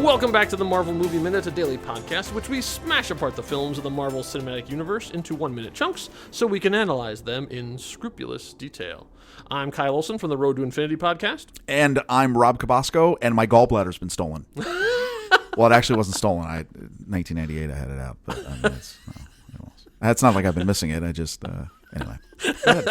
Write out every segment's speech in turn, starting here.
Welcome back to the Marvel Movie Minute, a daily podcast in which we smash apart the films of the Marvel Cinematic Universe into 1-minute chunks so we can analyze them in scrupulous detail. I'm Kyle Olson from the Road to Infinity podcast. And I'm Rob Cabasco, and my gallbladder's been stolen. Well, it actually wasn't stolen. 1998 I had it out, but I mean, it's not like I've been missing it. I just, anyway. Go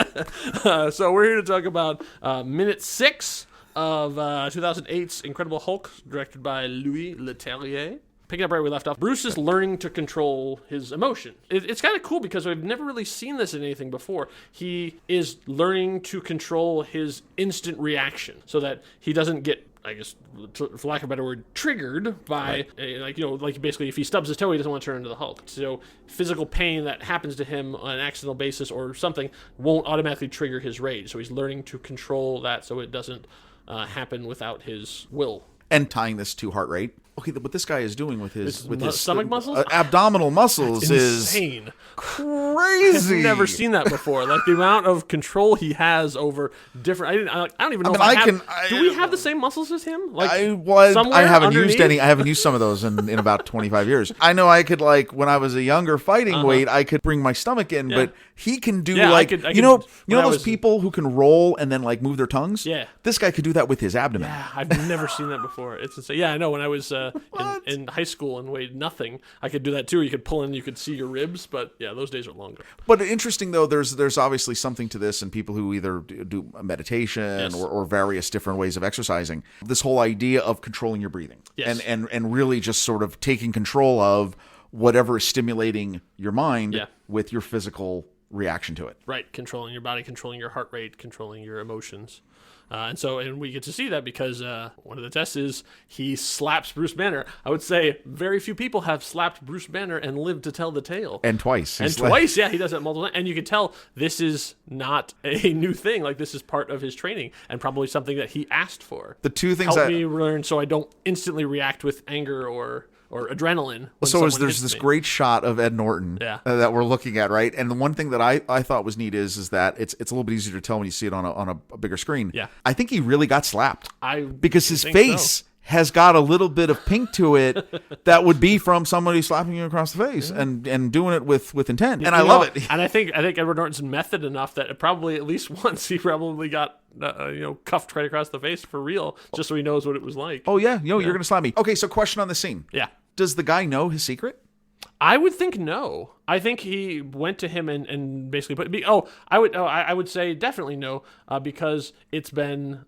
ahead. So we're here to talk about minute 6 of 2008's Incredible Hulk, directed by Louis Leterrier. Picking up right where we left off, Bruce is learning to control his emotion. It's kind of cool because we've never really seen this in anything before. He is learning to control his instant reaction so that he doesn't get, I guess, for lack of a better word, triggered by, like basically if he stubs his toe, he doesn't want to turn into the Hulk. So physical pain that happens to him on an accidental basis or something won't automatically trigger his rage. So he's learning to control that so it doesn't happen without his will. And tying this to heart rate. Okay, what this guy is doing with his stomach muscles, abdominal muscles, is insane, crazy. I've never seen that before. Like the amount of control he has over different. I don't even know. Do we have the same muscles as him? Like I haven't used any. I haven't used some of those in about 25 years. I know I could, like, when I was a younger fighting weight, I could bring my stomach in, but he can do you know those people who can roll and then like move their tongues. Yeah, this guy could do that with his abdomen. Yeah, I've never seen that before. It's insane. Yeah, I know. When I was in high school and weighed nothing, I could do that too. You could pull in, you could see your ribs, but yeah, those days are longer. But interesting though, there's obviously something to this, and people who either do meditation or various different ways of exercising. This whole idea of controlling your breathing, and really just sort of taking control of whatever is stimulating your mind with your physical reaction to it. Right, controlling your body, controlling your heart rate, controlling your emotions. And we get to see that because one of the tests is he slaps Bruce Banner. I would say very few people have slapped Bruce Banner and lived to tell the tale. And twice. He does that multiple times. And you can tell this is not a new thing. Like, this is part of his training and probably something that he asked for. The two things help me learn so I don't instantly react with anger or adrenaline. So there's this great shot of Ed Norton that we're looking at, right? And the one thing that I thought was neat is that it's a little bit easier to tell when you see it on a bigger screen. Yeah. I think he really got slapped. Because his face has got a little bit of pink to it that would be from somebody slapping you across the face and doing it with intent. And I love it. And I think Edward Norton's method enough that probably at least once he probably got cuffed right across the face for real, just so he knows what it was like. Oh yeah, you're gonna slap me. Okay, so question on the scene. Yeah. Does the guy know his secret? I would think no. I think he went to him and basically put. I would say definitely no, because it's been.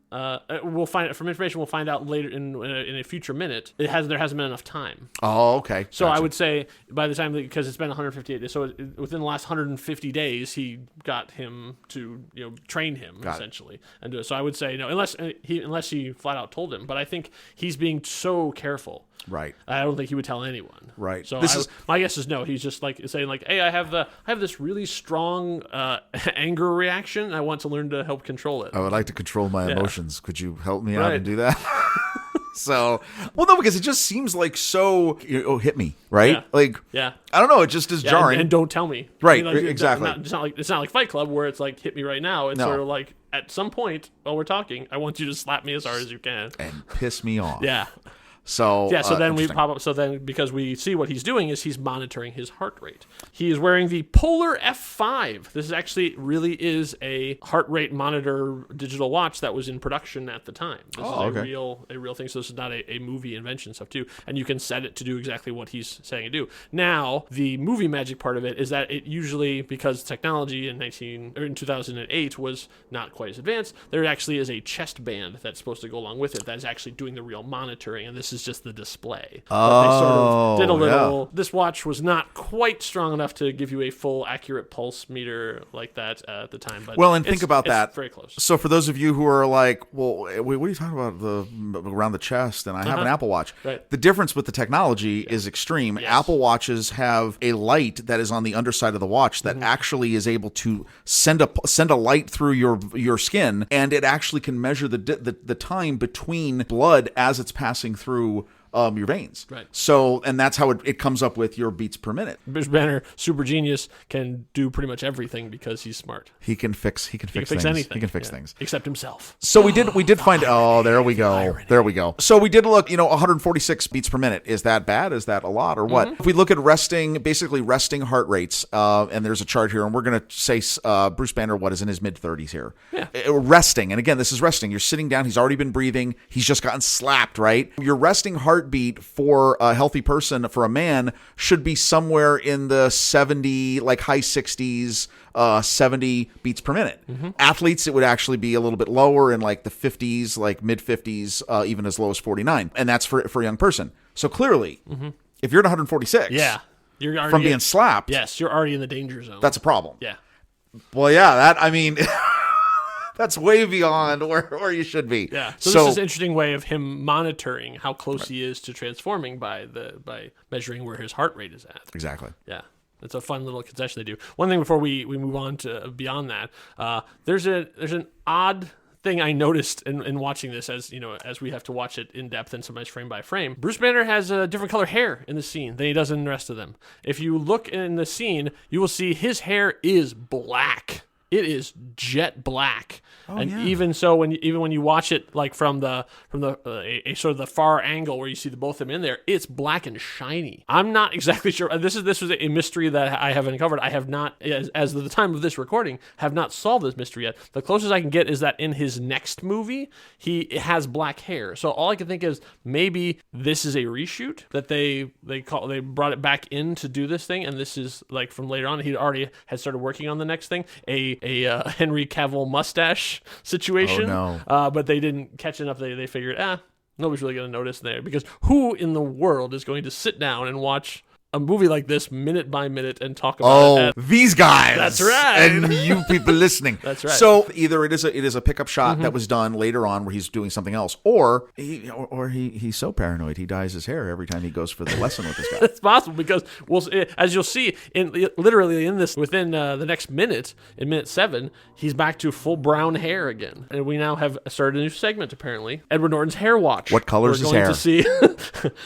We'll find from information we'll find out later in a future minute. There hasn't been enough time. Oh, okay. So gotcha. I would say by the time, because it's been 158 days, so within the last 150 days he got him to train him essentially and do it. So I would say no, unless he flat out told him. But I think he's being so careful. Right. I don't think he would tell anyone. Right. So my guess is no. He's just like saying like, hey, I have this really strong anger reaction. And I want to learn to help control it. I would like to control my emotions. Could you help me out and do that? So, well, no, because it just seems like so. Hit me, right? Yeah. Like, I don't know. It just is jarring. And don't tell me, right? I mean, exactly. It's not like Fight Club where it's like hit me right now. It's sort of like at some point while we're talking, I want you to slap me as hard as you can and piss me off. Yeah. So then we pop up. So then, because we see what he's doing is he's monitoring his heart rate. He is wearing the Polar F5. This is actually really is a heart rate monitor digital watch that was in production at the time. This is a real thing. So this is not a movie invention stuff too. And you can set it to do exactly what he's saying to do. Now, the movie magic part of it is that it usually, because technology in 2008 was not quite as advanced, there actually is a chest band that's supposed to go along with it that is actually doing the real monitoring. And this is just the display. But they sort of did a little. Yeah. This watch was not quite strong enough to give you a full accurate pulse meter like that at the time. But think about that. Very close. So for those of you who are like, well, what are you talking about around the chest? And I have an Apple Watch. Right. The difference with the technology is extreme. Yes. Apple Watches have a light that is on the underside of the watch that actually is able to send a light through your skin, and it actually can measure the time between blood as it's passing through your veins. Right. So, and that's how it comes up with your beats per minute. Bruce Banner, super genius, can do pretty much everything because he's smart. He can fix things. Anything. He can fix things. Except himself. So we did find, there we go. Irony. There we go. So we did look, 146 beats per minute. Is that bad? Is that a lot or what? If we look at basically resting heart rates, and there's a chart here, and we're going to say Bruce Banner, is in his mid-30s here. Yeah. Resting. And again, this is resting. You're sitting down. He's already been breathing. He's just gotten slapped, right? Your resting heartbeat for a healthy person, for a man, should be somewhere in the 70, like high 60s, 70 beats per minute. Athletes, it would actually be a little bit lower in like the 50s, like mid 50s, even as low as 49. And that's for a young person. So clearly, if you're at 146, you're already from being slapped, yes, you're already in the danger zone. that's a problem. Yeah. Well, yeah, that's way beyond where you should be. Yeah. So this is an interesting way of him monitoring how close he is to transforming by measuring where his heart rate is at. Exactly. Yeah. It's a fun little concession they do. One thing before we move on to beyond that, there's an odd thing I noticed in watching this, as we have to watch it in depth and sometimes frame by frame. Bruce Banner has a different color hair in the scene than he does in the rest of them. If you look in the scene, you will see his hair is black. It is jet black. Even so, when you watch it like from the sort of the far angle where you see both of them in there, it's black and shiny. I'm not exactly sure. This was a mystery that I haven't uncovered. I have not, as of the time of this recording, have not solved this mystery yet. The closest I can get is that in his next movie, he has black hair. So all I can think is maybe this is a reshoot that they brought it back in to do this thing, and this is like from later on. He already had started working on the next thing, a Henry Cavill mustache situation. Oh, no. But they didn't catch enough. They figured, nobody's really going to notice there, because who in the world is going to sit down and watch a movie like this minute by minute and talk about it? These guys. That's right. And you people listening. That's right. So either it is a pickup shot that was done later on where he's doing something else, or he's so paranoid he dyes his hair every time he goes for the lesson with this guy. It's possible, because as you'll see literally in this, within the next minute, in minute 7, he's back to full brown hair again, and we now have started a new segment. Apparently, Edward Norton's hair watch. What color is his hair? We're going to see.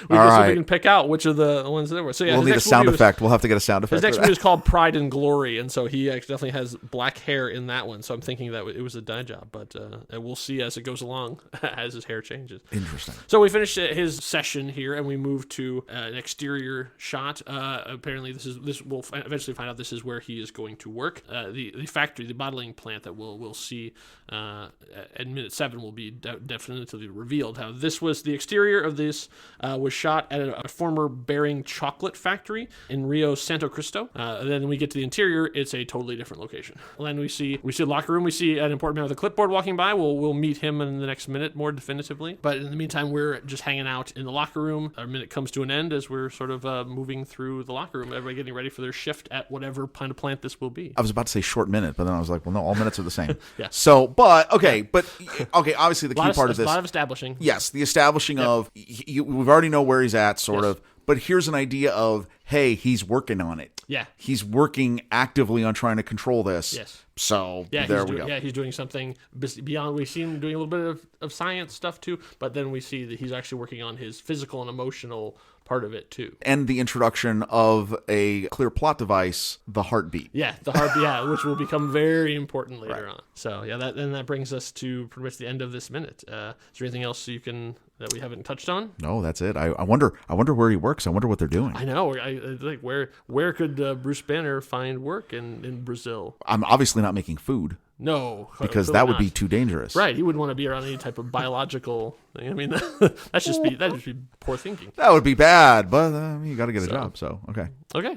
we can pick out which of the ones there were. So yeah, we'll need a sound effect. We'll have to get a sound effect. His next movie is called Pride and Glory, and so he definitely has black hair in that one. So I'm thinking that it was a dye job, but we'll see as it goes along, as his hair changes. Interesting. So we finished his session here, and we moved to an exterior shot. Apparently, this we'll eventually find out this is where he is going to work. The factory, the bottling plant that we'll see at minute 7 will be definitively revealed. How this was the exterior of this was shot at a former Bering chocolate factory in Rio Santo Cristo. Then we get to the interior, it's a totally different location. Then we see a locker room. We see an important man with a clipboard walking by. We'll meet him in the next minute more definitively. But in the meantime, we're just hanging out in the locker room. Our minute comes to an end as we're sort of moving through the locker room. Everybody getting ready for their shift at whatever kind of plant this will be. I was about to say short minute, but then I was like, well, no, all minutes are the same. Yeah. So, obviously the key part of this. A lot of establishing. Yes, the establishing of, we already know where he's at, sort of. But here's an idea of, hey, he's working on it. Yeah. He's working actively on trying to control this. Yes. So there we go. Yeah, he's doing something beyond. We see him doing a little bit of science stuff too, but then we see that he's actually working on his physical and emotional part of it too. And the introduction of a clear plot device, the heartbeat. Yeah, the heartbeat, which will become very important later on. So yeah, that brings us to pretty much the end of this minute. Is there anything else that we haven't touched on? No, that's it. I wonder where he works. I wonder what they're doing. I know. I like where could Bruce Banner find work in Brazil? I'm obviously not making food. No, because that would be too dangerous. Right, he wouldn't want to be around any type of biological thing. I mean, that'd just be poor thinking. That would be bad, but you got to get a job. So okay.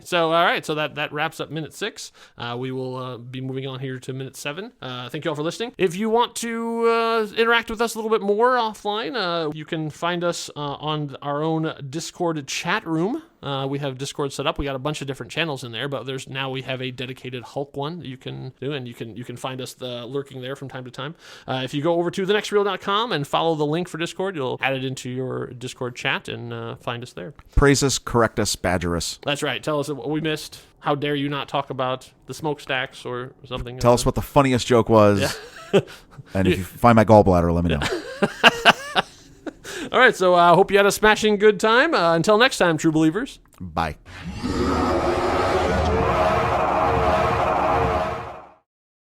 So all right. So that wraps up minute 6. We will be moving on here to minute 7. Thank you all for listening. If you want to interact with us a little bit more offline, you can find us on our own Discord chat room. We have Discord set up. We got a bunch of different channels in there, but we have a dedicated Hulk one that you can do, and you can find us lurking there from time to time. If you go over to thenextreel.com and follow the link for Discord, you'll add it into your Discord chat and find us there. Praise us, correct us, badger us. That's right. Tell us what we missed. How dare you not talk about the smokestacks or something? Tell us what the funniest joke was. Yeah. And if you find my gallbladder, let me know. All right, so I hope you had a smashing good time. Until next time, true believers. Bye.